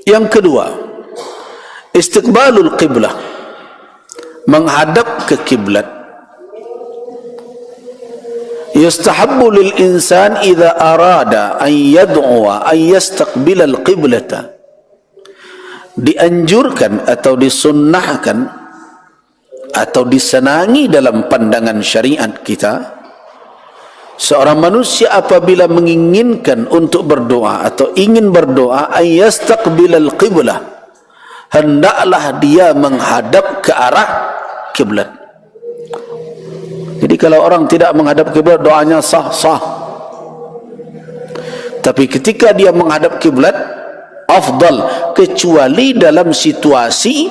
Yang kedua, istiqbalul qiblah, menghadap ke kiblat. Yustahabbu lil insan idza arada an yad'uwa an yastaqbila al qiblata, dianjurkan atau disunnahkan atau disenangi dalam pandangan syariat kita, seorang manusia apabila menginginkan untuk berdoa atau ingin berdoa, an yastaqbila al qiblah, hendaklah dia menghadap ke arah kiblat. Jadi kalau orang tidak menghadap kiblat, doanya sah-sah. Tapi ketika dia menghadap kiblat, afdal, kecuali dalam situasi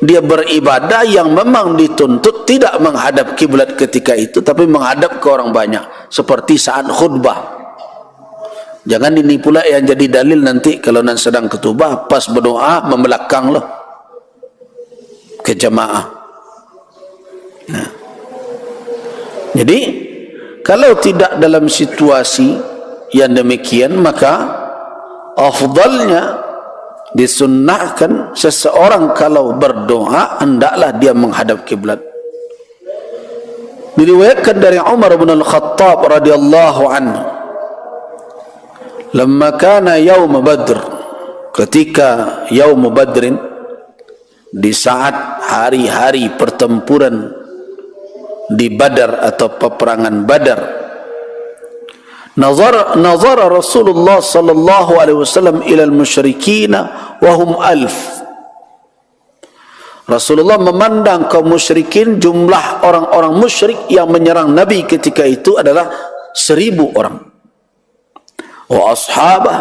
dia beribadah yang memang dituntut tidak menghadap kiblat ketika itu, tapi menghadap ke orang banyak, seperti saat khutbah. Jangan ini pula yang jadi dalil nanti kalau nan sedang khutbah pas berdoa membelakang loh ke jamaah. Nah, jadi kalau tidak dalam situasi yang demikian, maka afdalnya disunnahkan seseorang kalau berdoa hendaklah dia menghadap kiblat. Diriwayatkan dari Umar bin Al-Khattab radhiyallahu anhu, lamma kana yaum Badr, ketika yaum Badrin, di saat hari-hari pertempuran di Badar atau peperangan Badar, nazara Rasulullah sallallahu alaihi wasallam ila al-musyrikin wa hum 1000. Rasulullah memandang kaum musyrikin, jumlah orang-orang musyrik yang menyerang Nabi ketika itu adalah 1000 orang. Wa ashabah,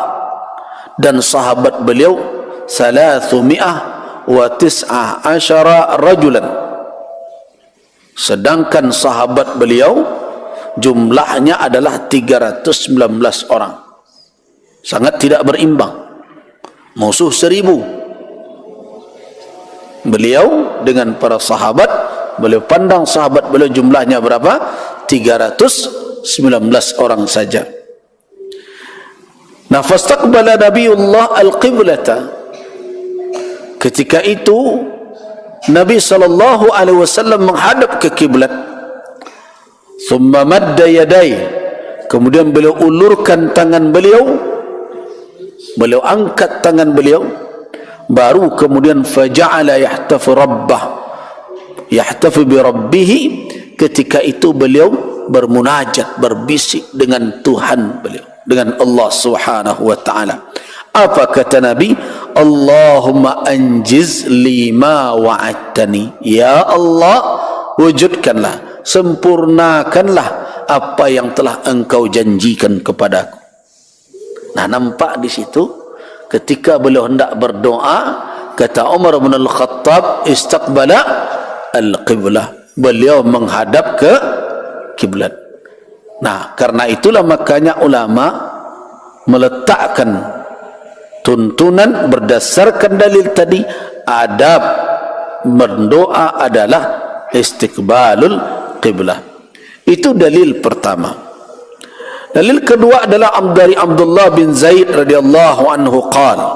dan sahabat beliau 319 rajulan. Sedangkan sahabat beliau jumlahnya adalah 319 orang. Sangat tidak berimbang. Musuh 1000. Beliau dengan para sahabat, beliau pandang sahabat beliau jumlahnya berapa? 319 orang saja. Nah, fastaqbala Nabiullah al-qiblata. Ketika itu Nabi sallallahu alaihi wasallam menghadap ke kiblat. Thumma madda yaday, kemudian beliau ulurkan tangan beliau, beliau angkat tangan beliau, baru kemudian faja'ala yahtafu rabbah, yahtafu bi rabbih. Ketika itu beliau bermunajat, berbisik dengan Tuhan beliau, dengan Allah Subhanahu wa taala. Apa kata Nabi? Allahumma anjiz lima wa'adtani. Ya Allah, wujudkanlah, sempurnakanlah apa yang telah engkau janjikan kepadaku. Nah, nampak di situ ketika beliau hendak berdoa, kata Umar bin Al-Khattab, istaqbala al-qiblah, beliau menghadap ke kiblat. Nah, karena itulah makanya ulama meletakkan tuntunan berdasarkan dalil tadi, adab berdoa adalah istiqbalul qiblah. Itu dalil pertama. Dalil kedua adalah dari Abdullah bin Zaid radhiyallahu anhu qala,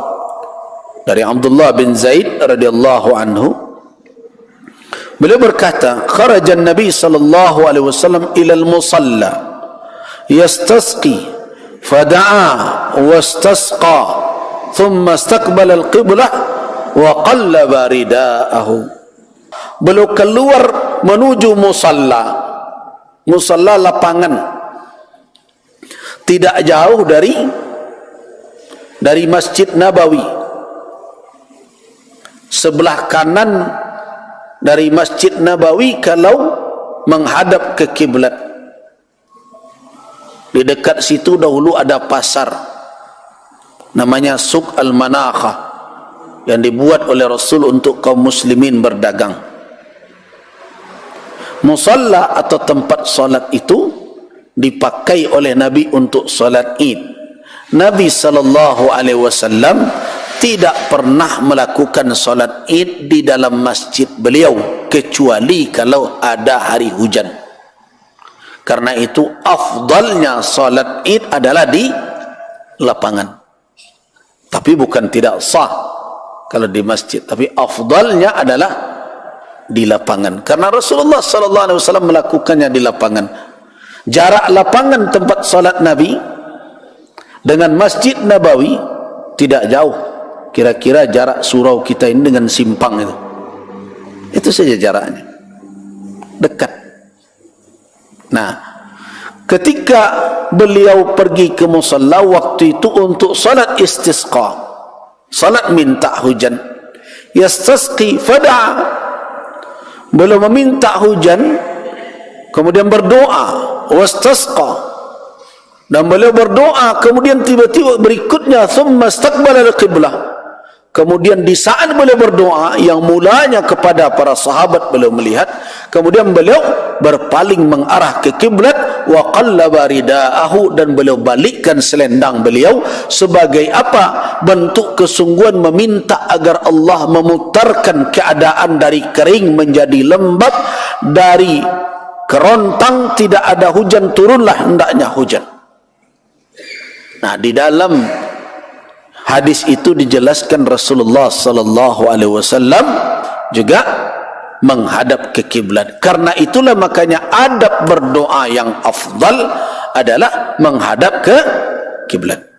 dari Abdullah bin Zaid radhiyallahu anhu, beliau berkata, kharaja an-nabi sallallahu alaihi wasallam ila al-musalla yastasqi fada'a wastasqa thumma istaqbala al-qiblah wa qallaba ridaahu. Beliau keluar menuju musalla, musalla lapangan, tidak jauh dari Masjid Nabawi. Sebelah kanan dari Masjid Nabawi kalau menghadap ke kiblat. Di dekat situ dahulu ada pasar namanya Suq Al-Manakha yang dibuat oleh Rasul untuk kaum muslimin berdagang. Musalla atau tempat salat itu dipakai oleh Nabi untuk salat Id. Nabi sallallahu alaihi wasallam tidak pernah melakukan salat Id di dalam masjid beliau kecuali kalau ada hari hujan. Karena itu afdalnya salat Id adalah di lapangan. Tapi bukan tidak sah kalau di masjid, tapi afdalnya adalah di lapangan, karena Rasulullah sallallahu alaihi wasallam melakukannya di lapangan. Jarak lapangan tempat salat Nabi dengan Masjid Nabawi tidak jauh, kira-kira jarak surau kita ini dengan simpang itu saja jaraknya, dekat. Nah, ketika beliau pergi ke musalla waktu itu untuk salat istisqa, salat minta hujan, yastasqi fada'a, beliau meminta hujan, kemudian berdoa, wastasqa, dan beliau berdoa, kemudian tiba-tiba berikutnya thumma istaqbala al-qiblah, kemudian di saat beliau berdoa yang mulanya kepada para sahabat beliau melihat, kemudian beliau berpaling mengarah ke kiblat, wa qallaba ridaahu, dan beliau balikkan selendang beliau sebagai apa? Bentuk kesungguhan meminta agar Allah memutarkan keadaan dari kering menjadi lembab, dari kerontang tidak ada hujan turunlah hendaknya hujan. Nah, di dalam hadis itu dijelaskan Rasulullah sallallahu alaihi wasallam juga menghadap ke kiblat. Karena itulah makanya adab berdoa yang afdal adalah menghadap ke kiblat.